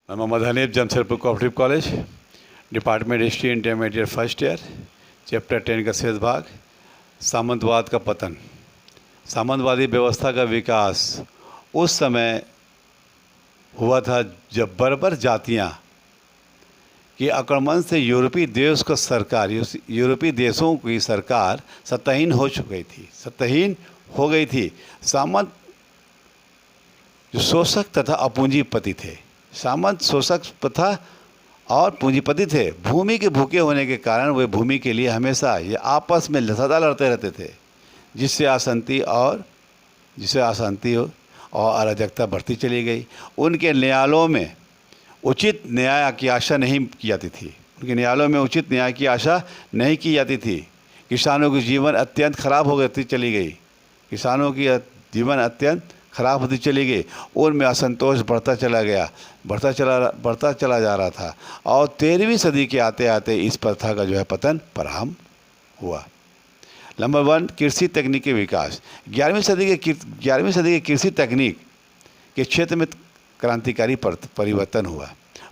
मैं Mohammad Hanif, Jamshedpur cooperative college, department history intermediate first year, chapter 10 का शेष भाग, सामंतवाद का पतन। सामंतवादी व्यवस्था का विकास उस समय हुआ था जब बर्बर जातियां के आक्रमण से यूरोपीय देशों की सरकार सत्ताहीन हो गई थी। सामंत जो शोषक तथा अपूंजीपति थे, सामंत शोषक तथा और पूंजीपति थे। भूमि के भूखे होने के कारण वे भूमि के लिए हमेशा ये आपस में सदा लड़ते रहते थे, जिससे अशांति और अराजकता बढ़ती चली गई। उनके न्यायालयों में उचित न्याय की आशा नहीं की जाती थी। किसानों की जीवन अत्यंत खराब होती चली गई। उनमें असंतोष बढ़ता चला जा रहा था और 13वीं सदी के आते आते इस प्रथा का पतन प्रारंभ हुआ। नंबर 1, कृषि तकनीक के विकास। 11वीं सदी के कृषि तकनीक के क्षेत्र में क्रांतिकारी परिवर्तन हुआ।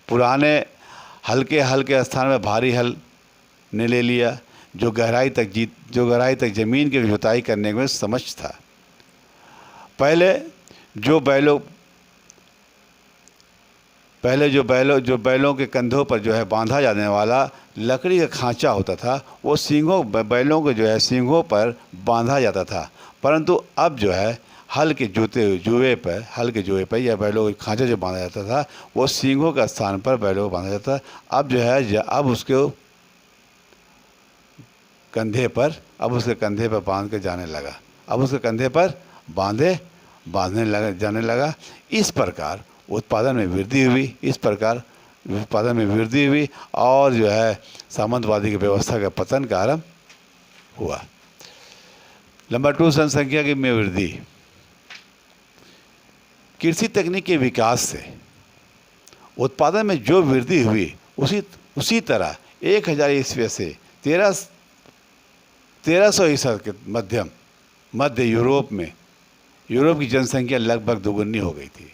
पुराने हल्के स्थान में भारी हल ने ले लिया, जो गहराई तक जमीन की जुताई करने में समझ था। पहले जो बैलों के कंधों पर बांधा जाने वाला लकड़ी का खांचा होता था, वो बैलों के सींगों पर बांधा जाता था। परंतु अब हल के जुए पर या बैलों के खांचा जो बांधा जाता था, वो सींगों का स्थान पर बैलों को बांधा जाता था। अब उसके कंधे पर बांध के जाने लगा। जाने लगा। इस प्रकार उत्पादन में वृद्धि हुई और सामंतवादी की व्यवस्था का पतन का आरंभ हुआ। नंबर 2, जनसंख्या में वृद्धि। कृषि तकनीक के विकास से उत्पादन में जो वृद्धि हुई, उसी तरह 1000 ईस्वी से 1300 ईसा के मध्य यूरोप की जनसंख्या लगभग दोगुनी हो गई थी।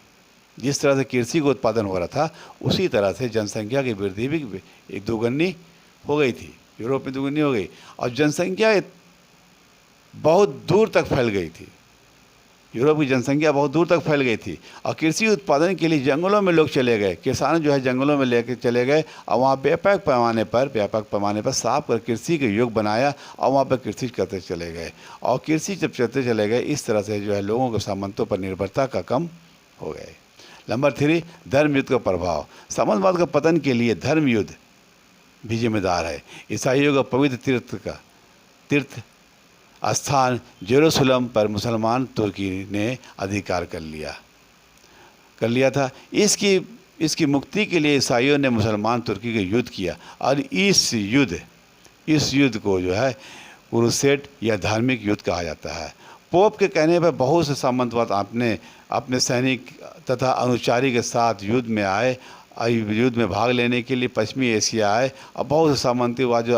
जिस तरह से कृषि का उत्पादन हो रहा था, उसी तरह से जनसंख्या की वृद्धि भी एक दोगुनी हो गई थी। यूरोप में दोगुनी हो गई और जनसंख्या बहुत दूर तक फैल गई थी। यूरोप की जनसंख्या बहुत दूर तक फैल गई थी और कृषि उत्पादन के लिए जंगलों में लोग चले गए। किसान जंगलों में लेकर चले गए और वहाँ व्यापक पैमाने पर साफ कर कृषि के योग बनाया और वहाँ पर कृषि करते चले गए। और कृषि जब चलते चले गए, इस तरह से लोगों को सामंतों पर निर्भरता का कम हो गए। नंबर 3, धर्म युद्ध का प्रभाव। सामंतवाद का पतन के लिए धर्म युद्ध भी जिम्मेदार है। ईसाइयों का पवित्र तीर्थ स्थान जेरूसलम पर मुसलमान तुर्की ने अधिकार कर लिया था। इसकी मुक्ति के लिए ईसाइयों ने मुसलमान तुर्की का युद्ध किया और इस युद्ध को क्रूसेड या धार्मिक युद्ध कहा जाता है। पोप के कहने पर बहुत से सामंतवाद अपने सैनिक तथा अनुचारी के साथ युद्ध में भाग लेने के लिए पश्चिमी एशिया आए और बहुत से सामंतवाद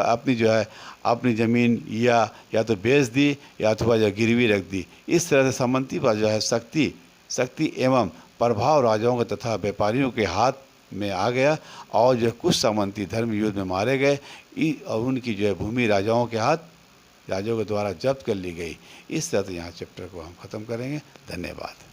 अपनी ज़मीन या तो बेच दी या अथवा गिरवी रख दी। इस तरह से सामंतवाद शक्ति एवं प्रभाव राजाओं के तथा व्यापारियों के हाथ में आ गया और कुछ सामंती धर्म युद्ध में मारे गए और उनकी भूमि राजाओं के द्वारा जब्त कर ली गई। इस तरह से यहाँ चैप्टर को हम ख़त्म करेंगे। धन्यवाद।